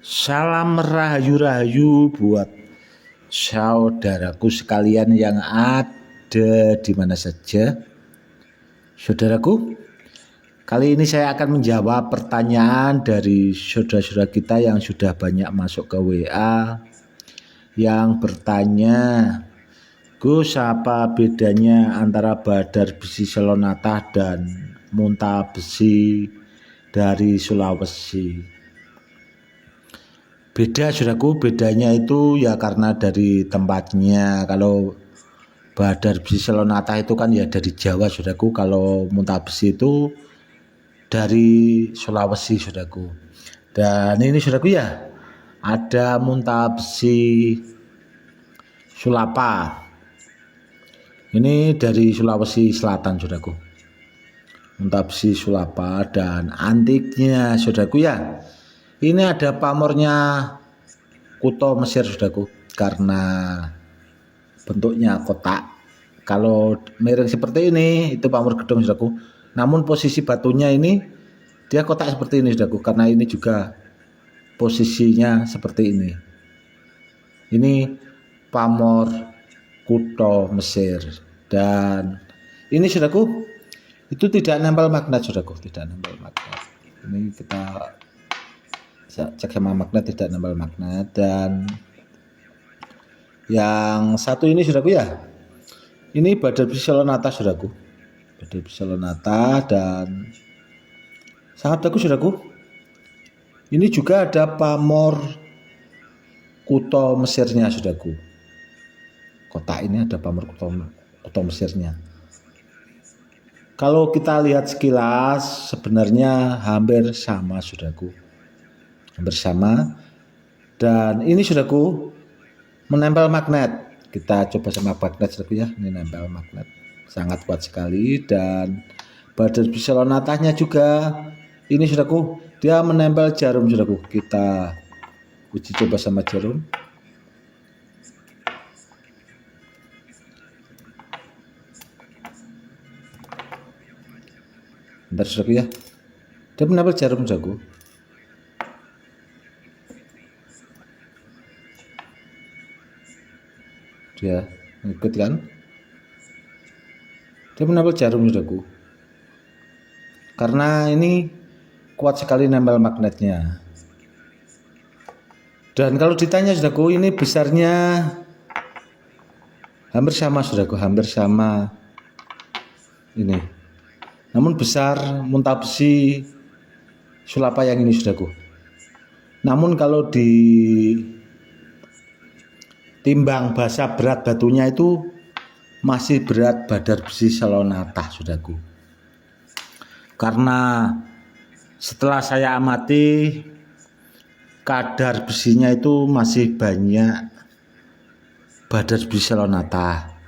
Salam rahayu-rahayu buat saudaraku sekalian yang ada di mana saja. Saudaraku, kali ini saya akan menjawab pertanyaan dari saudara-saudara kita yang sudah banyak masuk ke WA yang bertanya, Gus, apa bedanya antara badar besi Selonata dan muntah besi dari Sulawesi? Beda saudaraku, bedanya itu ya karena dari tempatnya. Kalau badar besi Selonata itu kan ya dari Jawa saudaraku, kalau muntah besi itu dari Sulawesi saudaraku. Dan ini saudaraku ya, ada muntah besi Sulapa. Ini dari Sulawesi Selatan saudaraku. Muntah besi Sulapa dan antiknya saudaraku ya. Ini ada pamornya Kuto Mesir saudaraku, karena bentuknya kotak. Kalau miring seperti ini itu pamor gedung saudaraku. Namun posisi batunya ini dia kotak seperti ini saudaraku, karena ini juga posisinya seperti ini. Ini pamor Kuto Mesir. Dan ini saudaraku itu tidak nempel magnet saudaraku, tidak nempel magnet. Ini kita cek sama magnet, tidak nempel magnet. Dan yang satu ini saudaraku ya, ini badar besi Selonata saudaraku, badar besi Selonata dan sangat bagus saudaraku. Ini juga ada pamor Kuto Mesirnya saudaraku, kotak ini ada pamor Kuto Mesirnya. Kalau kita lihat sekilas sebenarnya hampir sama saudaraku, bersama. Dan ini saudaraku menempel magnet. Kita coba sama magnet saudaraku ya, ini nempel magnet sangat kuat sekali. Dan badar besi Selonatanya juga ini saudaraku, dia menempel jarum saudaraku. Kita uji coba sama jarum. Bentar saudaraku ya, dia menempel jarum saudaraku. Dia ngikut kan, dia menempel jarum saudaraku, karena ini kuat sekali nempel magnetnya. Dan kalau ditanya saudaraku, ini besarnya hampir sama saudaraku, hampir sama ini, namun besar muntah besi Sulapa yang ini saudaraku. Namun kalau di timbang basa berat batunya itu masih berat badar besi Selonata saudaraku. Karena setelah saya amati, kadar besinya itu masih banyak badar besi Selonata.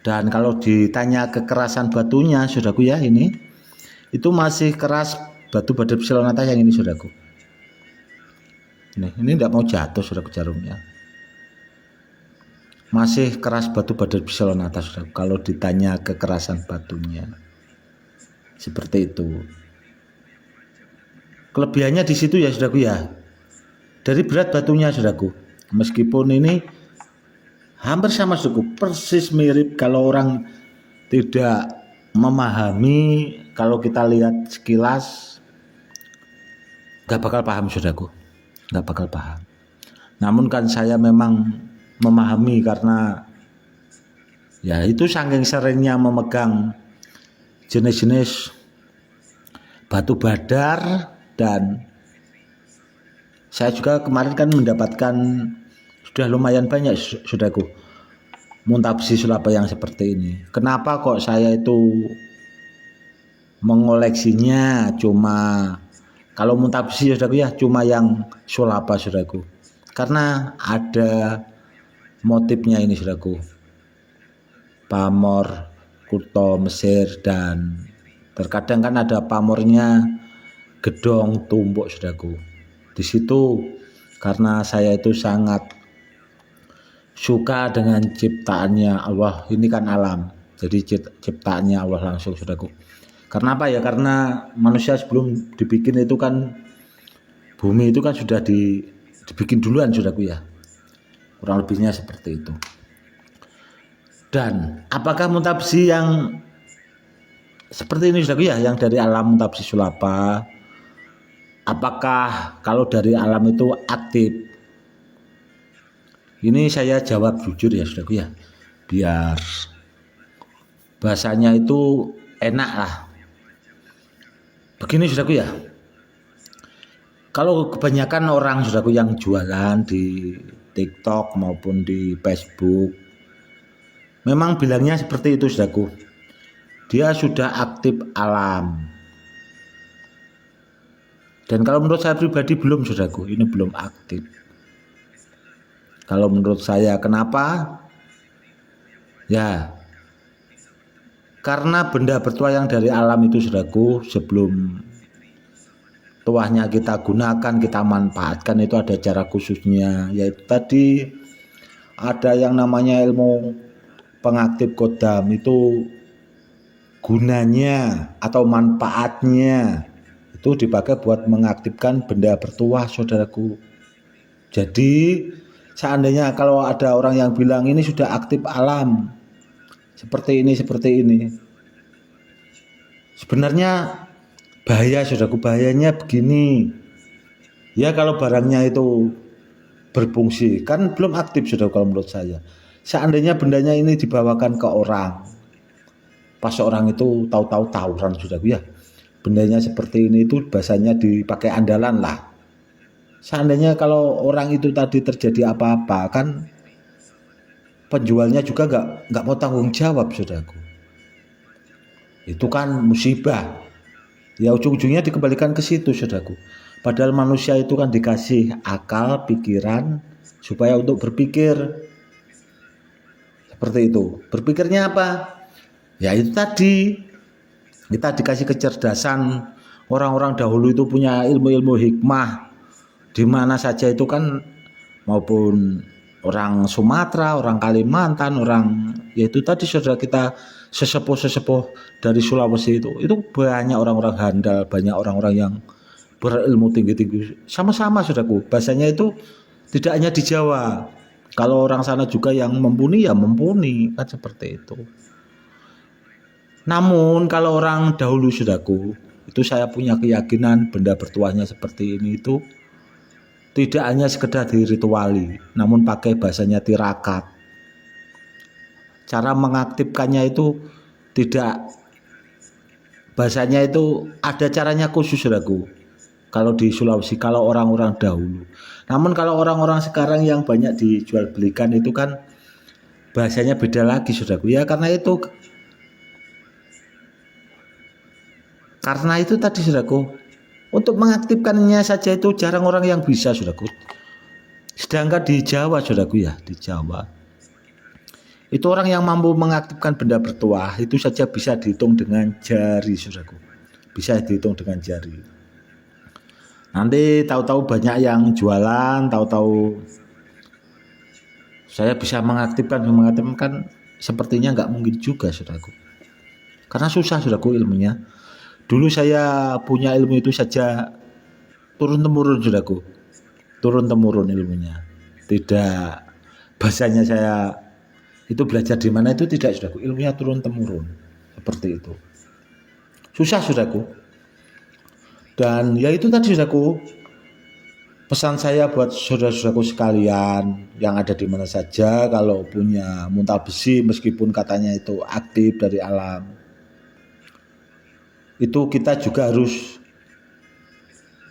Dan kalau ditanya kekerasan batunya saudaraku ya, ini itu masih keras batu badar besi Selonata yang ini saudaraku. Ini tidak mau jatuh saudaraku jarumnya. Masih keras batu badar besi Selonata saudaraku, kalau ditanya kekerasan batunya. Seperti itu. Kelebihannya di situ ya saudaraku ya, dari berat batunya saudaraku. Meskipun ini hampir sama saudaraku, persis mirip. Kalau orang tidak memahami, kalau kita lihat sekilas gak bakal paham saudaraku, gak bakal paham. Namun kan saya memang memahami, karena ya itu saking seringnya memegang jenis-jenis batu badar. Dan saya juga kemarin kan mendapatkan sudah lumayan banyak saudaraku muntah besi Sulapa yang seperti ini. Kenapa kok saya itu mengoleksinya cuma kalau muntah besi saudaraku ya, cuma yang Sulapa saudaraku, karena ada motifnya ini saudaraku, pamor Kuto Mesir. Dan terkadang kan ada pamornya gedong tumbuk saudaraku. Di situ karena saya itu sangat suka dengan ciptaannya Allah, ini kan alam, jadi ciptaannya Allah langsung saudaraku. Karena apa ya, karena manusia sebelum dibikin itu kan bumi itu kan sudah dibikin duluan saudaraku ya. Kurang lebihnya seperti itu. Dan apakah muntabsi yang seperti ini saudaraku ya, yang dari alam muntabsi sulapa, apakah kalau dari alam itu aktif? Ini saya jawab jujur ya saudaraku ya, biar bahasanya itu enak lah. Begini saudaraku ya, kalau kebanyakan orang saudaraku yang jualan di TikTok maupun di Facebook, memang bilangnya seperti itu saudaraku, dia sudah aktif alam. Dan kalau menurut saya pribadi belum saudaraku, ini belum aktif. Kalau menurut saya kenapa? Ya, karena benda bertuah yang dari alam itu saudaraku, sebelum tuahnya kita gunakan, kita manfaatkan, itu ada cara khususnya, yaitu tadi ada yang namanya ilmu pengaktif kodam. Itu gunanya atau manfaatnya itu dipakai buat mengaktifkan benda bertuah saudaraku. Jadi seandainya kalau ada orang yang bilang ini sudah aktif alam, seperti ini, sebenarnya bahaya saudaraku. Bahayanya begini ya, kalau barangnya itu berfungsi, kan belum aktif saudaraku. Kalau menurut saya, seandainya bendanya ini dibawakan ke orang, pas orang itu tahu-tahu tawuran saudaraku ya, bendanya seperti ini, itu bahasanya dipakai andalan lah. Seandainya kalau orang itu tadi terjadi apa-apa, kan penjualnya juga nggak mau tanggung jawab saudaraku. Itu kan musibah. Ya ujung-ujungnya dikembalikan ke situ saudaraku. Padahal manusia itu kan dikasih akal, pikiran supaya untuk berpikir seperti itu. Berpikirnya apa? Ya itu tadi, kita dikasih kecerdasan. Orang-orang dahulu itu punya ilmu-ilmu hikmah. Di mana saja itu kan, maupun orang Sumatera, orang Kalimantan, orang yaitu tadi saudara kita sesepuh-sesepuh dari Sulawesi itu banyak orang-orang handal, banyak orang-orang yang berilmu tinggi-tinggi. Sama-sama saudaraku, bahasanya itu tidak hanya di Jawa. Kalau orang sana juga yang mumpuni ya mumpuni, kan seperti itu. Namun kalau orang dahulu saudaraku, itu saya punya keyakinan benda bertuahnya seperti ini itu tidak hanya sekedar dirituali, namun pakai bahasanya tirakat. Cara mengaktifkannya itu tidak, bahasanya itu ada caranya khusus saudaraku. Kalau di Sulawesi, kalau orang-orang dahulu. Namun kalau orang-orang sekarang yang banyak dijual belikan itu kan bahasanya beda lagi saudaraku. Ya karena itu tadi saudaraku, untuk mengaktifkannya saja itu jarang orang yang bisa saudaraku. Sedangkan di Jawa saudaraku ya, di Jawa itu orang yang mampu mengaktifkan benda bertuah itu saja bisa dihitung dengan jari saudaraku. Bisa dihitung dengan jari. Nanti tahu-tahu banyak yang jualan, tahu-tahu saya bisa mengaktifkan, sepertinya nggak mungkin juga saudaraku. Karena susah saudaraku ilmunya. Dulu saya punya ilmu itu saja turun temurun saudaraku, turun temurun ilmunya. Tidak, bahasanya saya itu belajar di mana itu tidak saudaraku, ilmunya turun temurun seperti itu. Susah saudaraku. Dan ya itu tadi saudaraku, pesan saya buat saudara-saudaraku sekalian yang ada di mana saja, kalau punya muntabsi meskipun katanya itu aktif dari alam, itu kita juga harus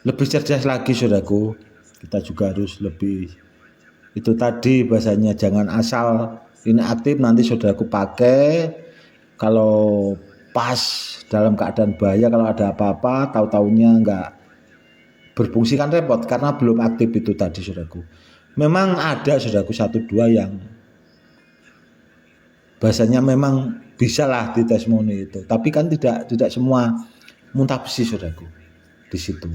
lebih cerdas lagi saudaraku. Kita juga harus lebih, itu tadi bahasanya jangan asal ini aktif nanti saudaraku pakai, kalau pas dalam keadaan bahaya, kalau ada apa-apa tahu-taunya enggak berfungsi kan repot, karena belum aktif itu tadi saudaraku. Memang ada saudaraku satu dua yang bahasanya memang bisa lah di testimoni itu, tapi kan tidak semua muntabsi saudaraku di situ.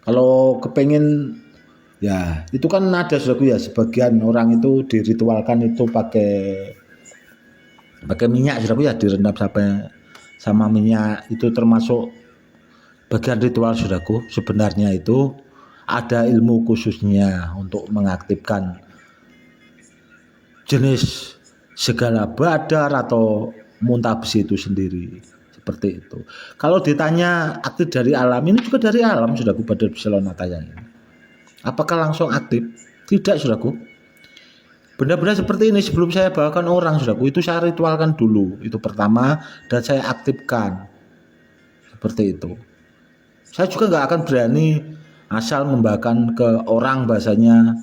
Kalau kepengen ya itu kan ada saudaraku ya, sebagian orang itu diritualkan itu pakai minyak saudaraku ya, direndam sampai sama minyak, itu termasuk bagian ritual saudaraku. Sebenarnya itu ada ilmu khususnya untuk mengaktifkan jenis segala badar atau muntabsi itu sendiri, seperti itu. Kalau ditanya aktif dari alam, ini juga dari alam, saudaraku, badar Psilonata yang ini. Apakah langsung aktif? Tidak, saudaraku. Benda-benda seperti ini sebelum saya bawakan orang, saudaraku, itu saya ritualkan dulu, itu pertama, dan saya aktifkan, seperti itu. Saya juga nggak akan berani asal membawakan ke orang bahasanya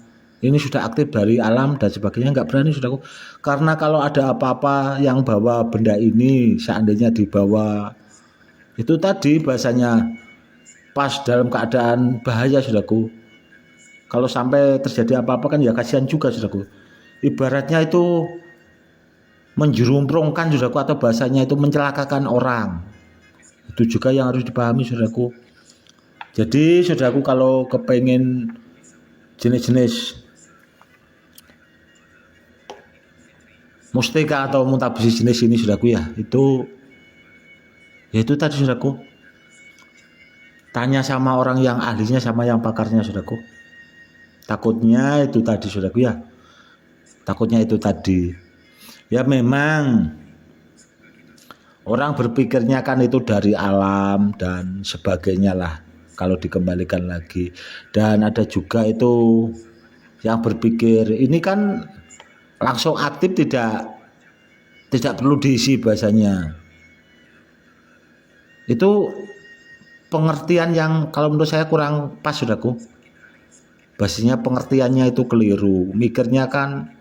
ini sudah aktif dari alam dan sebagainya, nggak berani, saudaraku. Karena kalau ada apa-apa yang bawa benda ini, seandainya dibawa itu tadi bahasanya pas dalam keadaan bahaya, saudaraku. Kalau sampai terjadi apa-apa kan ya kasihan juga, saudaraku. Ibaratnya itu menjerumprongkan, saudaraku, atau bahasanya itu mencelakakan orang. Itu juga yang harus dipahami, saudaraku. Jadi saudaraku, kalau kepengen jenis-jenis mustika atau muntabsi jenis ini, saudaraku, ya itu tadi, saudaraku, tanya sama orang yang ahlinya, sama yang pakarnya, saudaraku. Takutnya itu tadi, saudaraku, ya. Takutnya itu tadi. Ya memang orang berpikirnya kan itu dari alam dan sebagainya lah, kalau dikembalikan lagi. Dan ada juga itu yang berpikir ini kan langsung aktif, tidak perlu diisi bahasanya. Itu pengertian yang kalau menurut saya kurang pas, saudaraku. Bahasanya pengertiannya itu keliru. Mikirnya kan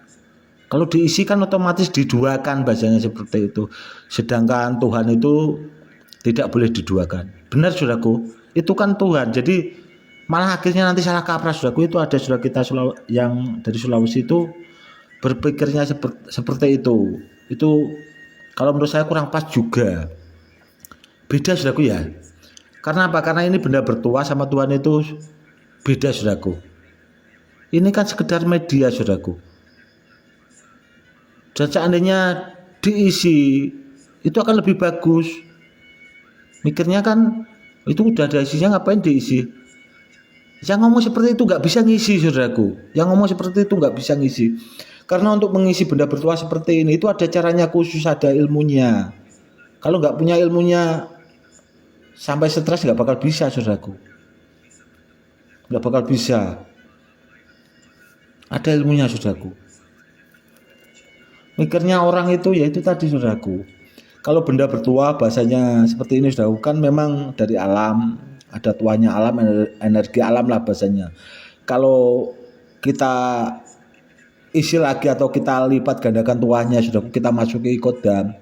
kalau diisi kan otomatis diduakan, bahasanya seperti itu. Sedangkan Tuhan itu tidak boleh diduakan. Benar, saudaraku, itu kan Tuhan. Jadi malah akhirnya nanti salah kaprah, saudaraku. Itu ada saudara kita yang dari Sulawesi itu berpikirnya seperti itu. Itu kalau menurut saya kurang pas juga. Beda, saudaraku, ya. Karena apa? Karena ini benda bertuah sama Tuhan itu beda, saudaraku. Ini kan sekedar media, saudaraku. Dan seandainya diisi itu akan lebih bagus. Mikirnya kan itu udah ada isinya, ngapain diisi? Yang ngomong seperti itu nggak bisa ngisi, saudaraku. Yang ngomong seperti itu nggak bisa ngisi. Karena untuk mengisi benda bertuah seperti ini itu ada caranya khusus, ada ilmunya. Kalau nggak punya ilmunya, sampai stres nggak bakal bisa, saudaraku. Nggak bakal bisa. Ada ilmunya, saudaraku. Mikirnya orang itu ya itu tadi, saudaraku. Kalau benda bertuah bahasanya seperti ini, saudaraku, kan memang dari alam, ada tuahnya alam, energi alam lah bahasanya. Kalau kita isi lagi atau kita lipat gandakan tuahnya, saudaraku, kita masuki kodam,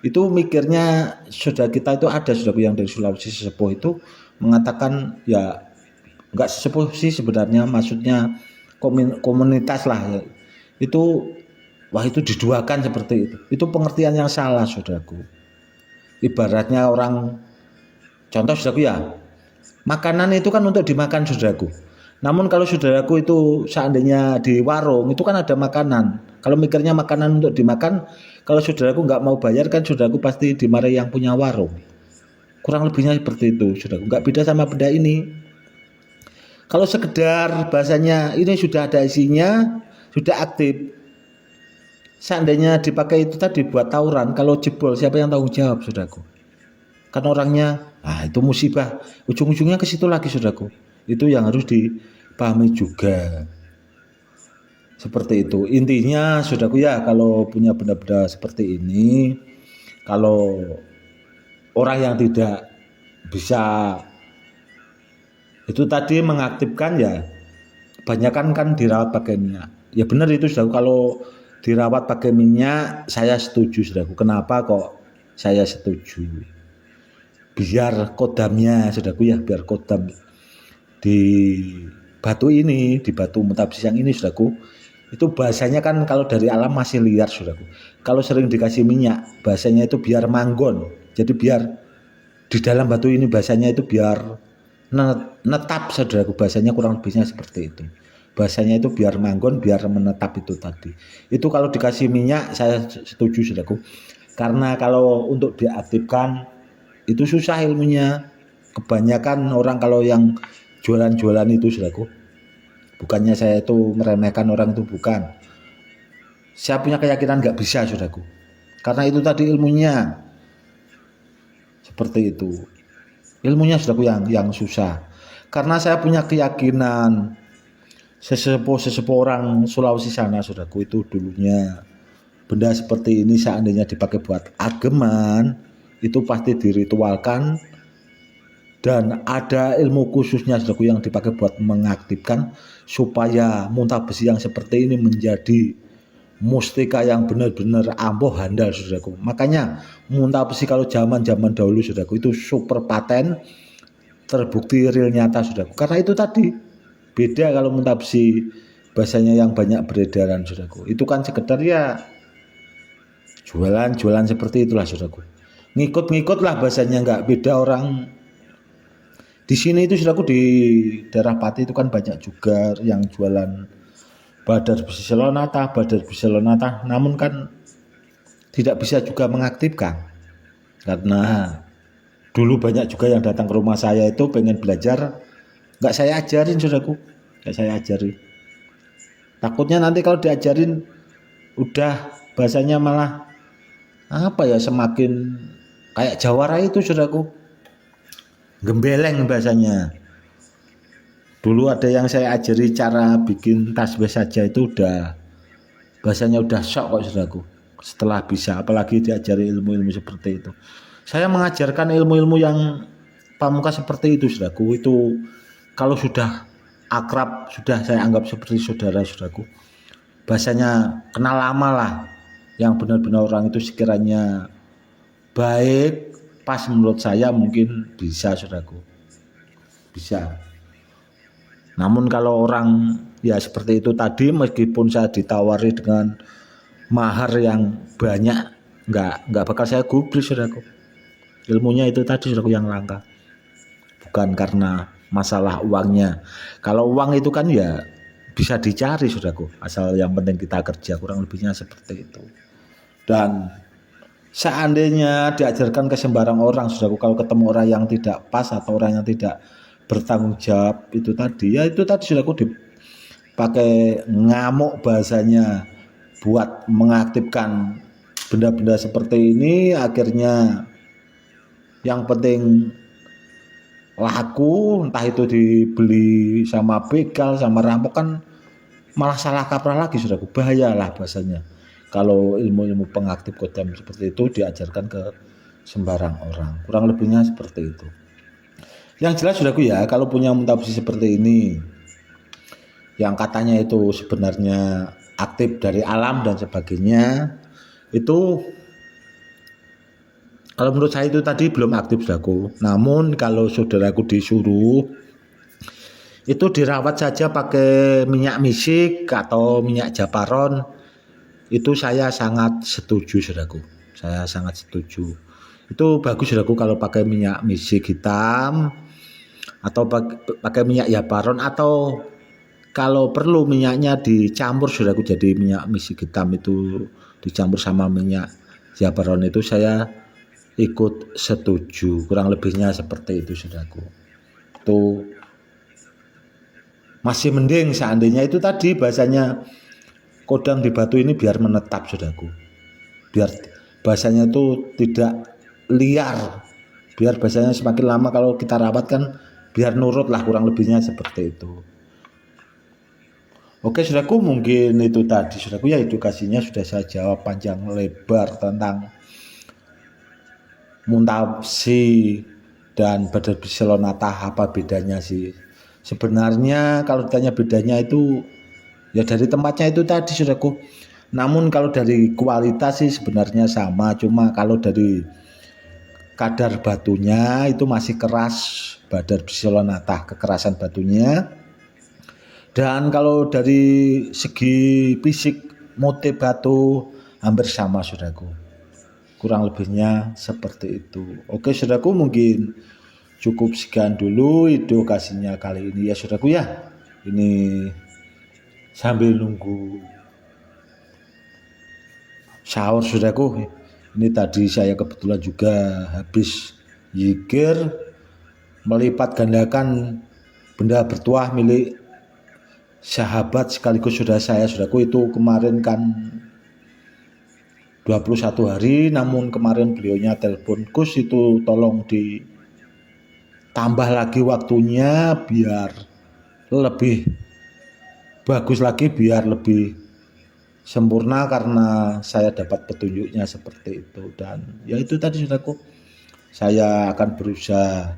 itu mikirnya saudara kita itu ada, saudaraku, yang dari Sulawesi sesepuh itu mengatakan, ya enggak sesepuh sih sebenarnya, maksudnya komunitas lah ya. Itu wah, itu diduakan seperti itu pengertian yang salah, saudaraku. Ibaratnya orang, contoh, saudaraku, ya, makanan itu kan untuk dimakan, saudaraku. Namun kalau saudaraku itu seandainya di warung itu kan ada makanan. Kalau mikirnya makanan untuk dimakan, kalau saudaraku nggak mau bayar kan saudaraku pasti dimarahi yang punya warung. Kurang lebihnya seperti itu, saudaraku. Nggak beda sama benda ini. Kalau sekedar bahasanya ini sudah ada isinya, sudah aktif, seandainya dipakai itu tadi buat tawuran, kalau jebol siapa yang tanggung jawab, saudaraku? Kan orangnya, itu musibah. Ujung-ujungnya ke situ lagi, saudaraku. Itu yang harus dipahami juga. Seperti itu. Intinya, saudaraku, ya, kalau punya benda-benda seperti ini, kalau orang yang tidak bisa itu tadi mengaktifkan, ya kebanyakan kan dirawat pakai minyak. Ya benar itu, saudaraku. Kalau dirawat pakai minyak saya setuju, saudaraku. Kenapa kok saya setuju? Biar kodamnya, saudaraku, ya, biar kodam di batu ini, di batu muntabsi yang ini, saudaraku, itu bahasanya kan kalau dari alam masih liar, saudaraku. Kalau sering dikasih minyak, bahasanya itu biar manggon. Jadi biar di dalam batu ini bahasanya itu biar netap, saudaraku. Bahasanya kurang lebihnya seperti itu. Bahasanya itu biar manggon, biar menetap itu tadi. Itu kalau dikasih minyak saya setuju, saudaraku. Karena kalau untuk diaktifkan itu susah ilmunya. Kebanyakan orang kalau yang jualan-jualan itu saudaraku. Bukannya saya itu meremehkan orang itu, bukan. Saya punya keyakinan nggak bisa saudaraku. Karena itu tadi ilmunya seperti itu. Ilmunya saudaraku yang susah. Karena saya punya keyakinan sesepuh orang Sulawesi sana saudaraku, itu dulunya benda seperti ini seandainya dipakai buat ageman itu pasti diritualkan, dan ada ilmu khususnya saudaraku yang dipakai buat mengaktifkan supaya muntah besi yang seperti ini menjadi mustika yang benar-benar ampuh handal saudaraku. Makanya muntah besi kalau zaman-zaman dahulu saudaraku itu super paten, terbukti real nyata saudaraku. Karena itu tadi beda kalau muntah besi bahasanya yang banyak beredaran saudaraku. Itu kan sekedar ya jualan seperti itulah saudaraku. Ngikut-ngikut lah bahasanya, nggak beda orang. Di sini itu saudaraku di daerah Pati itu kan banyak juga yang jualan badar besi selonata, namun kan tidak bisa juga mengaktifkan. Karena dulu banyak juga yang datang ke rumah saya itu pengen belajar, nggak saya ajarin saudaraku, nggak saya ajarin. Takutnya nanti kalau diajarin udah bahasanya malah semakin kayak jawara itu saudaraku, gembeleng bahasanya. Dulu ada yang saya ajari cara bikin tasbih saja itu udah bahasanya udah shock kok saudaraku. Setelah bisa, apalagi diajari ilmu-ilmu seperti itu. Saya mengajarkan ilmu-ilmu yang pamungkas seperti itu saudaraku. Itu kalau sudah akrab, sudah saya anggap seperti saudara-saudaraku. Bahasanya kenal lama lah. Yang benar-benar orang itu sekiranya baik, pas menurut saya mungkin bisa saudaraku. Bisa. Namun kalau orang ya seperti itu tadi, meskipun saya ditawari dengan mahar yang banyak, nggak bakal saya gubris saudaraku. Ilmunya itu tadi saudaraku yang langka. Bukan karena masalah uangnya. Kalau uang itu kan ya bisa dicari saudaraku, asal yang penting kita kerja, kurang lebihnya seperti itu. Dan seandainya diajarkan ke sembarang orang saudaraku, kalau ketemu orang yang tidak pas atau orang yang tidak bertanggung jawab itu tadi, ya itu tadi saudaraku dipakai ngamuk bahasanya buat mengaktifkan benda-benda seperti ini, akhirnya yang penting laku, entah itu dibeli sama begal sama rampok, kan malah salah kaprah lagi saudaraku. Bahayalah bahasanya kalau ilmu-ilmu pengaktif kodam seperti itu diajarkan ke sembarang orang, kurang lebihnya seperti itu. Yang jelas saudaraku ya, kalau punya muntah besi seperti ini yang katanya itu sebenarnya aktif dari alam dan sebagainya, itu kalau menurut saya itu tadi belum aktif saudaraku. Namun kalau saudaraku disuruh itu dirawat saja pakai minyak misik atau minyak japaron, itu saya sangat setuju saudaraku. Saya sangat setuju. Itu bagus saudaraku kalau pakai minyak misik hitam atau pakai minyak japaron, atau kalau perlu minyaknya dicampur saudaraku, jadi minyak misik hitam itu dicampur sama minyak japaron, itu saya ikut setuju. Kurang lebihnya seperti itu saudaraku. Itu masih mending seandainya itu tadi bahasanya kodam di batu ini biar menetap saudaraku, biar bahasanya itu tidak liar, biar bahasanya semakin lama kalau kita rawat kan biar nurut lah, kurang lebihnya seperti itu. Oke saudaraku, mungkin itu tadi saudaraku ya, edukasinya sudah saya jawab panjang lebar tentang muntah besi dan badar besi selonata. Apa bedanya sih sebenarnya? Kalau ditanya bedanya itu ya dari tempatnya itu tadi saudaraku. Namun kalau dari kualitas sih sebenarnya sama, cuma kalau dari kadar batunya itu masih keras badar besi selonata, kekerasan batunya. Dan kalau dari segi fisik motif batu hampir sama saudaraku. Kurang lebihnya seperti itu. Oke saudaraku, mungkin cukup sekian dulu edukasinya kali ini ya saudaraku ya. Ini sambil nunggu sahur saudaraku. Ini tadi saya kebetulan juga habis zikir melipat gandakan benda bertuah milik sahabat sekaligus saudara saya, saudaraku, itu kemarin kan 21 hari, namun kemarin beliaunya telepon, Gus itu tolong ditambah lagi waktunya biar lebih bagus lagi, biar lebih sempurna, karena saya dapat petunjuknya seperti itu. Dan ya itu tadi, saudaraku, saya akan berusaha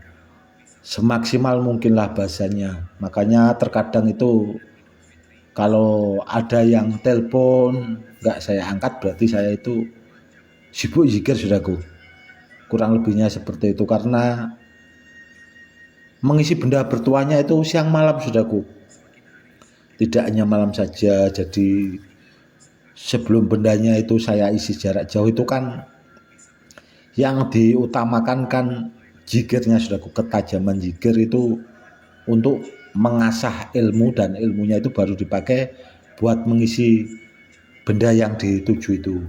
semaksimal mungkin lah bahasanya. Makanya terkadang itu kalau ada yang telepon nggak saya angkat, berarti saya itu sibuk zikir, saudaraku. Kurang lebihnya seperti itu, karena mengisi benda bertuahnya itu siang malam, saudaraku. Tidak hanya malam saja. Jadi sebelum bendanya itu saya isi jarak jauh, itu kan yang diutamakan kan zikirnya, saudaraku. Ketajaman zikir itu untuk mengasah ilmu, dan ilmunya itu baru dipakai buat mengisi benda yang dituju itu.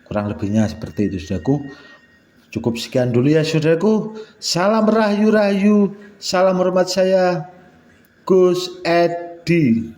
Kurang lebihnya seperti itu, saudaraku. Cukup sekian dulu ya, saudaraku. Salam rahayu-rahayu, salam hormat, saya Gus Edi.